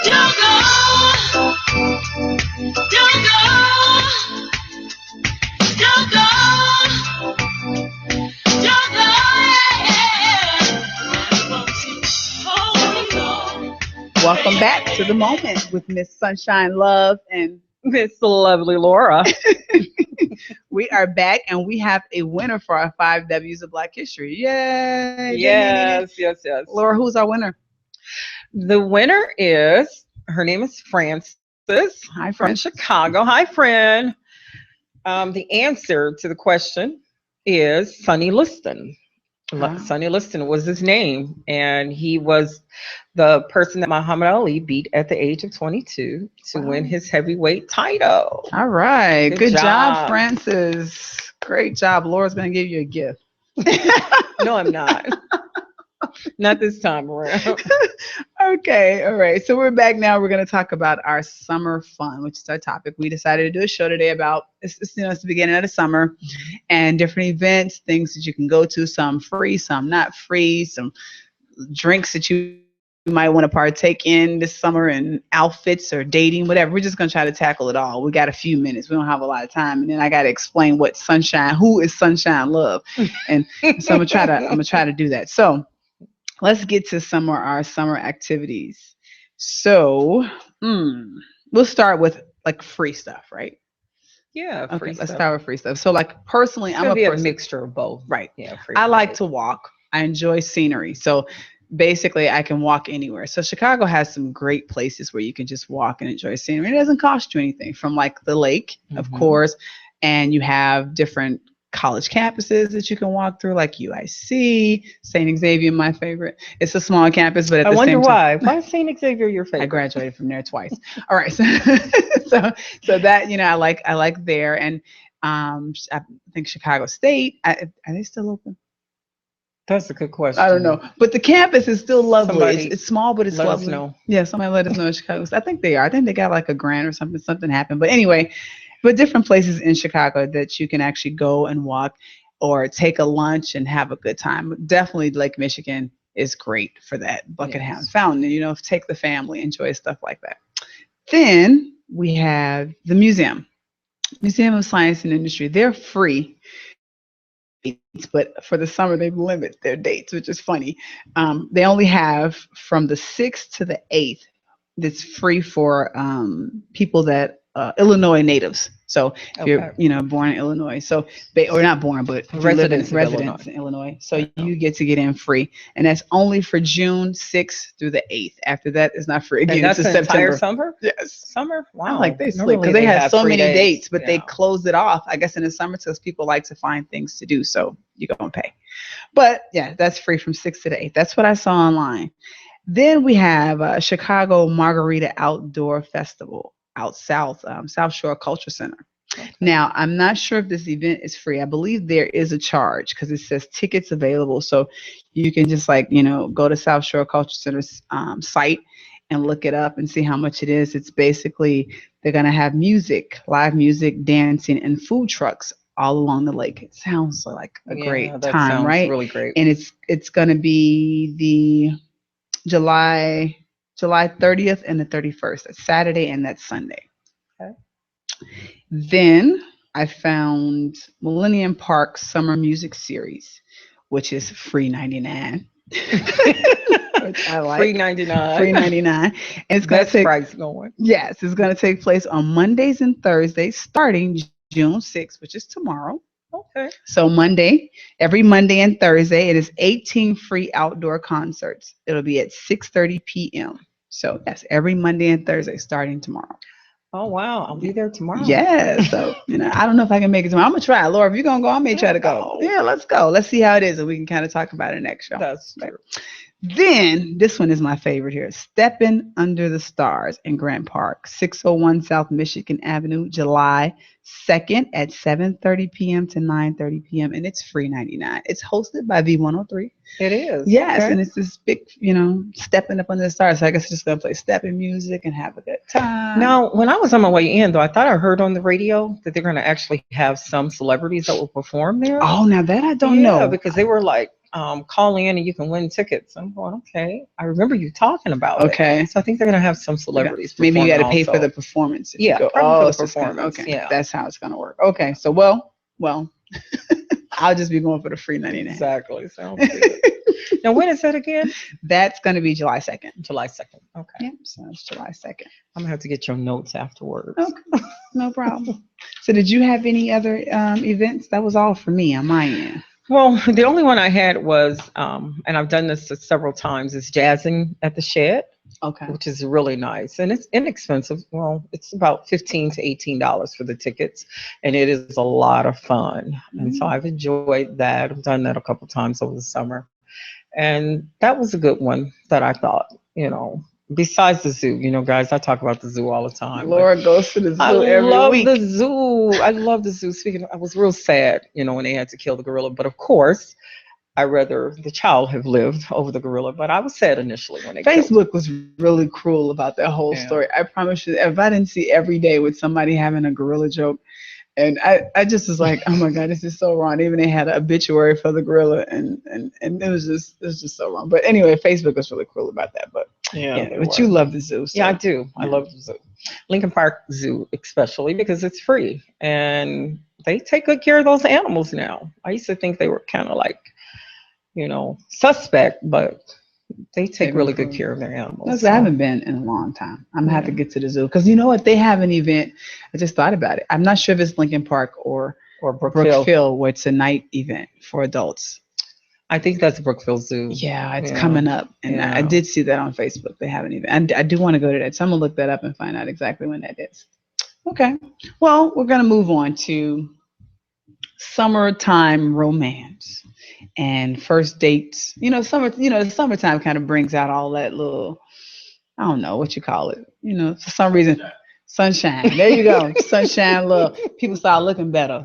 Don't go. Welcome back to the moment with Miss Sunshine Love and Miss Lovely Laura. We are back and we have a winner for our 5 W's of Black History. Yay! Yes. Laura, who's our winner? The winner is, her name is Frances. Hi, from friend. Chicago. Hi, friend. The answer to the question is Sonny Liston. Ah. Sonny Liston was his name, and he was the person that Muhammad Ali beat at the age of 22 to Wow. win his heavyweight title. All right. Good Good job, job. Francis. Great job. Laura's going to give you a gift. No, I'm not. Not this time around. Okay. All right. So we're back now. We're going to talk about our summer fun, which is our topic. We decided to do a show today about it's the beginning of the summer and different events, things that you can go to, some free, some not free, some drinks that you might want to partake in this summer, and outfits or dating, whatever. We're just going to try to tackle it all. We got a few minutes. We don't have a lot of time. And then I got to explain who is Sunshine Love. And so I'm going to try to do that. So let's get to some of our summer activities. So we'll start with like free stuff, right? Yeah, Okay, free let's stuff. start with free stuff. So like personally, It's I'm gonna a be a person. mixture of both. Right. Yeah, free. I like to walk. I enjoy scenery. So basically I can walk anywhere. So Chicago has some great places where you can just walk and enjoy scenery. It doesn't cost you anything, from like the lake, of course, and you have different college campuses that you can walk through, like UIC, St. Xavier, my favorite. It's a small campus, but at I the wonder same time, why. Why is St. Xavier your favorite? I graduated from there twice. All right, so that I like there, and I think Chicago State. Are they still open? That's a good question. I don't know, but the campus is still lovely. Somebody It's small, but it's let us lovely. know. Yeah, somebody let us know in Chicago. I think they are. I think they got like a grant or something. Something happened, but anyway, but different places in Chicago that you can actually go and walk, or take a lunch and have a good time. Definitely, Lake Michigan is great for that. Buckingham Yes. Fountain. Take the family, enjoy stuff like that. Then we have the Museum of Science and Industry. They're free, but for the summer they limit their dates, which is funny. They only have from the 6th to the 8th. That's free for people that Illinois natives. So if you're born in Illinois, so or not born, but if you live in residents in Illinois, so you get to get in free, and that's only for June 6th through the 8th. After that, it's not free again. And that's it's the entire September. summer? Yes. Summer? Wow. I like they slip Normally because they have so many days. dates, but they closed it off, I guess, in the summer because people like to find things to do. So you're going to pay. But yeah, that's free from 6th to the 8th. That's what I saw online. Then we have Chicago Margarita Outdoor Festival out south, South Shore Culture Center. Okay. Now, I'm not sure if this event is free. I believe there is a charge because it says tickets available. So you can just go to South Shore Culture Center's site and look it up and see how much it is. It's basically they're going to have music, live music, dancing, and food trucks all along the lake. It sounds like a great time, right? Really great. And it's going to be the July 30th and the 31st. That's Saturday and that's Sunday. Okay. Then I found Millennium Park Summer Music Series, which is free 99. Which I like. Free 99. Free 99. And it's going to take price going. Yes, it's going to take place on Mondays and Thursdays starting June 6th, which is tomorrow. Okay. So every Monday and Thursday, it is 18 free outdoor concerts. It'll be at 6:30 p.m. So that's every Monday and Thursday starting tomorrow. Oh, wow. I'll be there tomorrow. Yeah. So, I don't know if I can make it tomorrow. I'm going to try. Laura, if you're going to go, I may try to go. Yeah, let's go. Let's see how it is. And we can kind of talk about it next show. That's true. Then this one is my favorite here. Stepping Under the Stars in Grant Park, 601 South Michigan Avenue, July 2nd at 7:30 p.m. to 9:30 p.m. And it's free 99. It's hosted by V103. It is. Yes, okay. And it's this big, stepping up under the stars. So I guess it's just gonna play stepping music and have a good time. Now, when I was on my way in, though, I thought I heard on the radio that they're going to actually have some celebrities that will perform there. Oh, now that I don't know. Because they were like, call in and you can win tickets. I'm going, okay. I remember you talking about it. Okay. So I think they're going to have some celebrities. Maybe you got to pay also. for the performance. Yeah. For the performance. Okay. Yeah. That's how it's going to work. Okay. So, well, I'll just be going for the free 99. Exactly. Sounds good. Now, when is that again? That's going to be July 2nd. July 2nd. Okay. Yeah. So it's July 2nd. I'm going to have to get your notes afterwards. Okay. No problem. So did you have any other events? That was all for me on my end. Well, the only one I had was, and I've done this several times, is jazzing at the shed. Okay. which is really nice. And it's inexpensive. Well, it's about $15 to $18 for the tickets. And it is a lot of fun. And so I've enjoyed that. I've done that a couple times over the summer. And that was a good one that I thought, besides the zoo, guys, I talk about the zoo all the time. Laura goes to the zoo I every love week. the zoo. I love the zoo. Speaking of, I was real sad, when they had to kill the gorilla. But of course, I'd rather the child have lived over the gorilla. But I was sad initially when they killed him. Facebook was really cruel about that whole story. I promise you, if I didn't see every day with somebody having a gorilla joke, and I just was like, oh my God, this is so wrong. Even they had an obituary for the gorilla, and it was just so wrong. But anyway, Facebook was really cruel about that. But but you love the zoo. So. Yeah, I do. I love the zoo. Lincoln Park Zoo, especially because it's free and they take good care of those animals now. I used to think they were kind of like, suspect, but they take really good care of their animals. I haven't been in a long time. I'm gonna have to get to the zoo because you know what? They have an event. I just thought about it. I'm not sure if it's Lincoln Park or Brookfield, where it's a night event for adults. I think that's Brookfield Zoo. Yeah, it's coming up, and I did see that on Facebook. They have an event. I do want to go to that. So I'm gonna look that up and find out exactly when that is. Okay. Well, we're gonna move on to summertime romance and first dates. The summertime kind of brings out all that little, I don't know what you call it. For some reason, sunshine. There you go, sunshine. Look, people start looking better.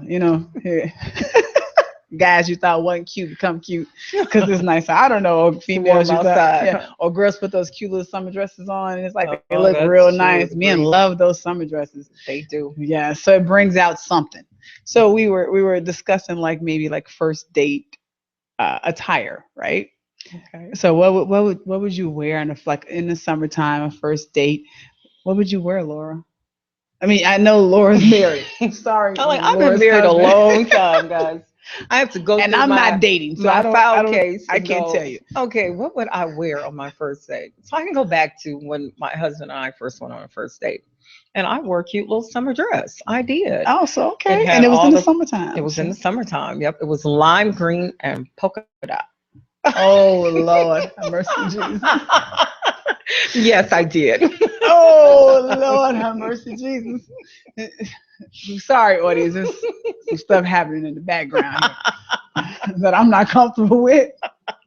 Guys you thought wasn't cute become cute because it's nice. I don't know, or females you thought, or girls put those cute little summer dresses on, and it's like they look real nice. Men love those summer dresses. They do. Yeah, so it brings out something. So we were discussing maybe first date attire, right? Okay. So what would you wear in the summertime, a first date? What would you wear, Laura? I mean, I know Laura's married. Sorry, I've been married a long time, guys. I have to go and through I'm not dating, so my file case. I can't tell you. Okay, what would I wear on my first date? So I can go back to when my husband and I first went on a first date. And I wore a cute little summer dress. I did. Oh, so okay. And it was in the summertime. It was in the summertime. Yep. It was lime green and polka dot. Oh, Lord. Have mercy, Jesus. Yes, I did. Oh, Lord, have mercy, Jesus. I'm sorry, audience. There's some stuff happening in the background here that I'm not comfortable with.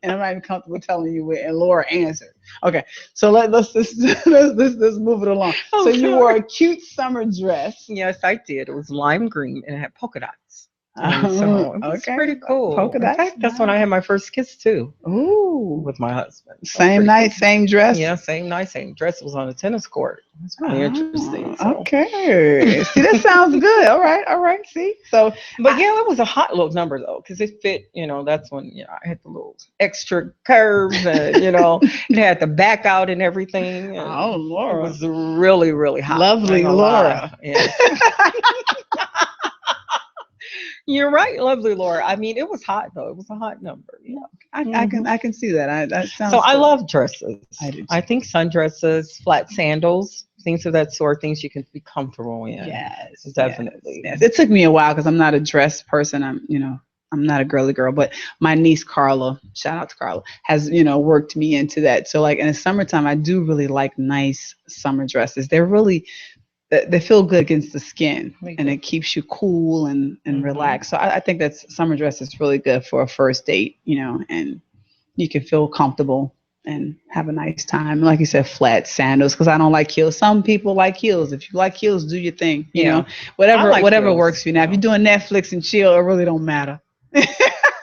And I'm not even comfortable telling you what. And Laura answered. Okay, so let's move it along. So you wore a cute summer dress. Yes, I did. It was lime green and it had polka dots. So it was pretty cool. Polka dots. In fact, that's when I had my first kiss too. Ooh, with my husband. Same night, cool. Same dress. Yeah, same night, same dress. It was on a tennis court. It's really interesting. So. Okay, see, that sounds good. All right. See, so, but it was a hot little number though, because it fit. That's when I had the little extra curves, and it had the back out and everything. And oh, Laura, it was really, really hot. Lovely, Laura. Yeah. You're right, lovely Laura. I mean, it was hot though. It was a hot number. Yeah, I can see that. That sounds. So good. I love dresses. I do too. I think sundresses, flat sandals, things of that sort, things you can be comfortable in. Yes, definitely. Yes. It took me a while because I'm not a dress person. I'm not a girly girl, but my niece Carla, shout out to Carla, has worked me into that. So in the summertime, I do really like nice summer dresses. They feel good against the skin, and it keeps you cool and relaxed. So I think that summer dress is really good for a first date, and you can feel comfortable and have a nice time. Like you said, flat sandals, because I don't like heels. Some people like heels. If you like heels, do your thing. Whatever works for you. Now, if you're doing Netflix and chill, it really don't matter.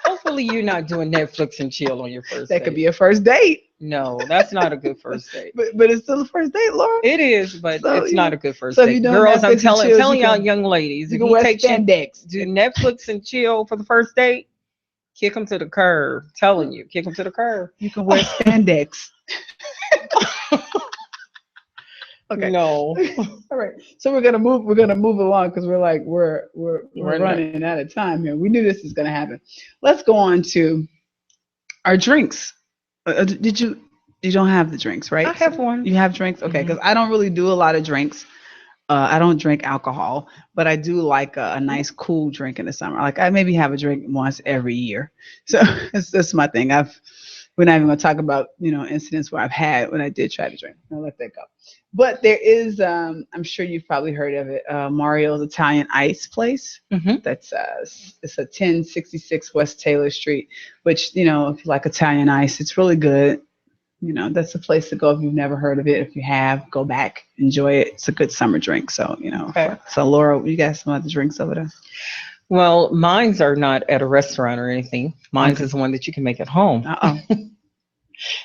Hopefully, you're not doing Netflix and chill on your first date. That could be a first date. No, that's not a good first date. but it's still a first date, Laura. It is, but it's not a good first date. You girls, I'm telling y'all young ladies, if you take spandex, do Netflix and chill for the first date, kick them to the curb. Telling you, kick them to the curb. You can wear spandex. Okay. No. All right. So we're gonna move along because we're running out of time here. We knew this was gonna happen. Let's go on to our drinks. You don't have the drinks, right? I have one. You have drinks? Okay, because I don't really do a lot of drinks. I don't drink alcohol, but I do like a nice cool drink in the summer. I maybe have a drink once every year. So that's my thing. we're not even going to talk about, incidents where I've had when I did try to drink. I'll let that go. But there is, I'm sure you've probably heard of it, Mario's Italian Ice Place. Mm-hmm. That's it's a 1066 West Taylor Street, which, if you like Italian ice, it's really good. That's a place to go if you've never heard of it. If you have, go back, enjoy it. It's a good summer drink. So, Okay. So Laura, you got some other drinks over there? Well, mine's are not at a restaurant or anything. Mine's Okay. is one that you can make at home. Uh-oh.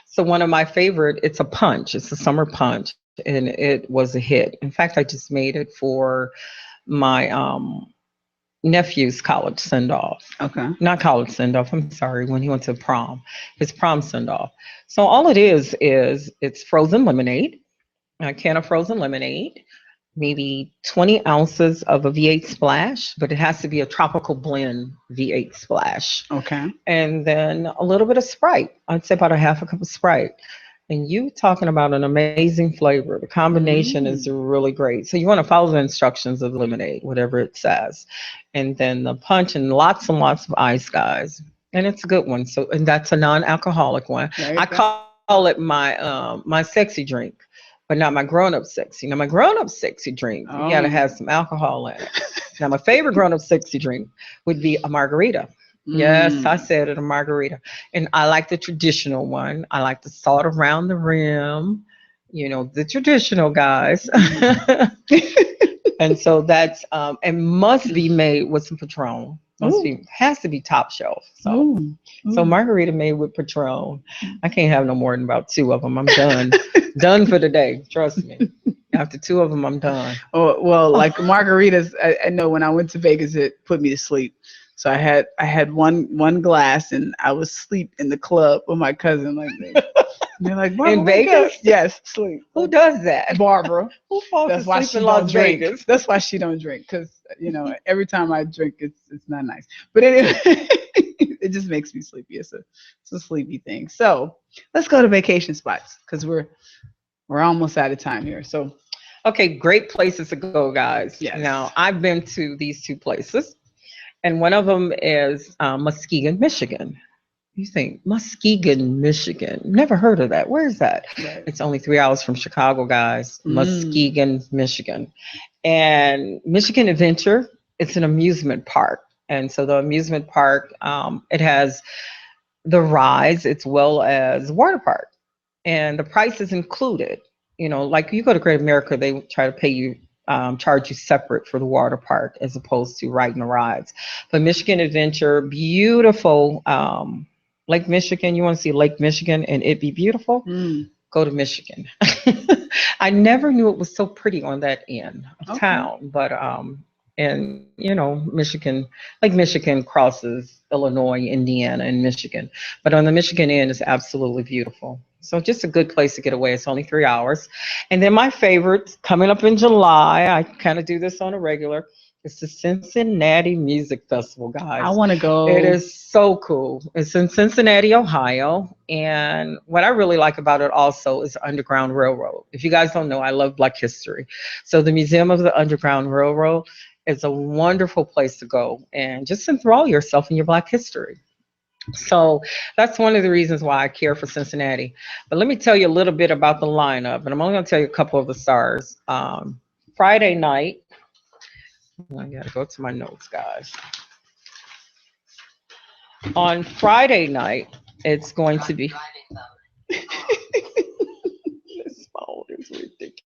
So one of my favorite, it's a punch. It's a summer punch, and it was a hit. In fact, I just made it for my nephew's college send-off. Okay. Not college send-off, I'm sorry, when he went to prom, his prom send-off. So all it is it's frozen lemonade, a can of frozen lemonade, maybe 20 ounces of a V8 splash, but it has to be a tropical blend V8 splash. Okay. And then a little bit of Sprite. I'd say about a half a cup of Sprite. And you talking about an amazing flavor. The combination is really great. So you want to follow the instructions of the lemonade, whatever it says. And then the punch and lots of ice, guys. And it's a good one. So, and that's a non-alcoholic one. I call it my my sexy drink, but not my grown-up sexy. Now, my grown-up sexy drink, you got to have some alcohol in it. Now, my favorite grown-up sexy drink would be a margarita. Yes, I said it, a margarita. And I like the traditional one. I like the salt around the rim, the traditional, guys. And so that's, and must be made with some Patron. Has to be top shelf. So margarita made with Patron. I can't have no more than about 2 of them. I'm done. Done for the day. Trust me. After 2 of them, I'm done. Oh, well, like margaritas, I know when I went to Vegas, it put me to sleep. So I had one glass and I was asleep in the club with my cousin. Like, they're like, in Vegas? Yes, sleep. Who does that? Barbara. Who falls That's why asleep she in don't Las drink. Vegas? That's why she don't drink, because every time I drink, it's not nice. But anyway, it just makes me sleepy. It's a sleepy thing. So let's go to vacation spots because we're almost out of time here. So okay, great places to go, guys. Yes. Now I've been to these 2 places, and one of them is Muskegon, Michigan. You think Muskegon, Michigan? Never heard of that. Where is that? Right. It's only 3 hours from Chicago, guys. Muskegon, Michigan. And Michigan Adventure, it's an amusement park. And so the amusement park, it has the rides as well as water park. And the price is included. Like you go to Great America, they try to pay you, charge you separate for the water park as opposed to riding the rides. But Michigan Adventure, beautiful. Lake Michigan, you want to see Lake Michigan and it be beautiful? Go to Michigan. I never knew it was so pretty on that end of town, but and Michigan, Lake Michigan crosses Illinois, Indiana, and Michigan, but on the Michigan end is absolutely beautiful. So just a good place to get away. It's only 3 hours. And then my favorite coming up in July, I kind of do this on a regular. It's the Cincinnati Music Festival, guys. I want to go. It is so cool. It's in Cincinnati, Ohio. And what I really like about it also is the Underground Railroad. If you guys don't know, I love Black history. So the Museum of the Underground Railroad is a wonderful place to go and just enthrall yourself in your Black history. So that's one of the reasons why I care for Cincinnati. But let me tell you a little bit about the lineup. And I'm only going to tell you a couple of the stars. Friday night. I got to go to my notes, guys. On Friday night, it's going to be. This phone is ridiculous.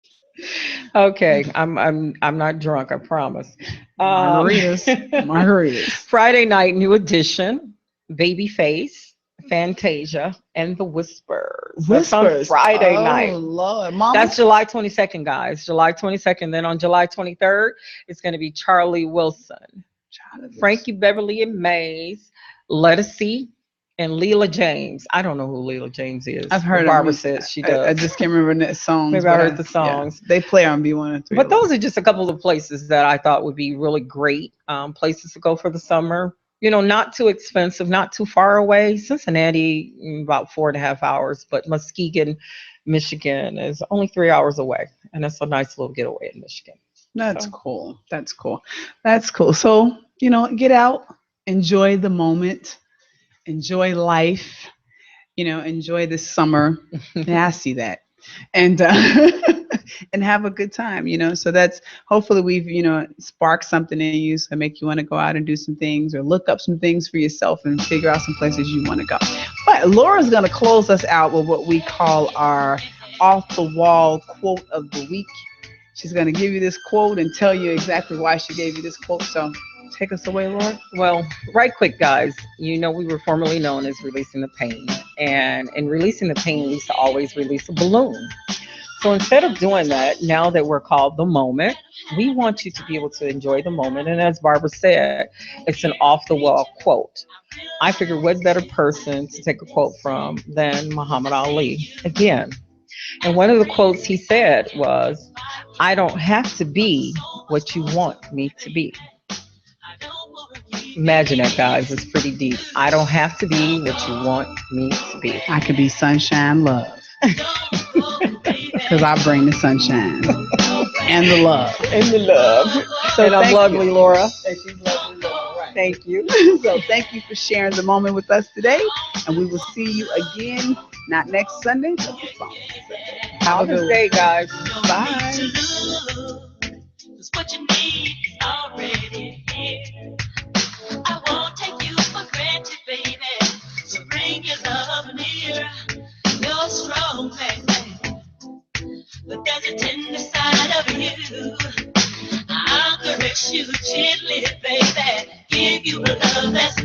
Okay, I'm not drunk, I promise. Margaritas. Friday night, New Edition, Babyface, Fantasia, and The Whispers. That's on Friday night. Oh, Lord. Mama. That's July 22nd, guys. July 22nd. Then on July 23rd, it's going to be Charlie Wilson, Frankie Beverly and Mays, Lettucey, and Leela James. I don't know who Leela James is. I've heard Barbara says she does. I just can't remember the songs. Maybe I heard the songs. Yeah, they play on B103. But those are just a couple of places that I thought would be really great places to go for the summer. Not too expensive, not too far away. Cincinnati, about 4.5 hours, but Muskegon, Michigan is only 3 hours away. And that's a nice little getaway in Michigan. That's cool. That's cool. That's cool. So, get out, enjoy the moment, enjoy life, enjoy this summer. Yeah, I see that. And and have a good time, So that's hopefully we've, sparked something in you, so make you want to go out and do some things or look up some things for yourself and figure out some places you want to go. But Laura's going to close us out with what we call our off the wall quote of the week. She's going to give you this quote and tell you exactly why she gave you this quote. So take us away, Laura. Well, right quick, guys. We were formerly known as Releasing the Pain. And in Releasing the Pain, we used to always release a balloon. So instead of doing that, now that we're called The Moment, we want you to be able to enjoy the moment. And as Barbara said, it's an off-the-wall quote. I figured what better person to take a quote from than Muhammad Ali again. And one of the quotes he said was, "I don't have to be what you want me to be." Imagine that, guys. It's pretty deep. I don't have to be what you want me to be. I could be sunshine love. Because I bring the sunshine and the love. So and I'm lovely, Laura. And she's lovely, Laura. Right. Thank you. So thank you for sharing the moment with us today. And we will see you again, not next Sunday, but the following Sunday. Have a good day, guys. Bye. What you need is already here. I won't take you for granted, baby. So bring your love near. You're strong, baby, but there's a tender side of you. I'll caress you gently, baby. Give you a love that's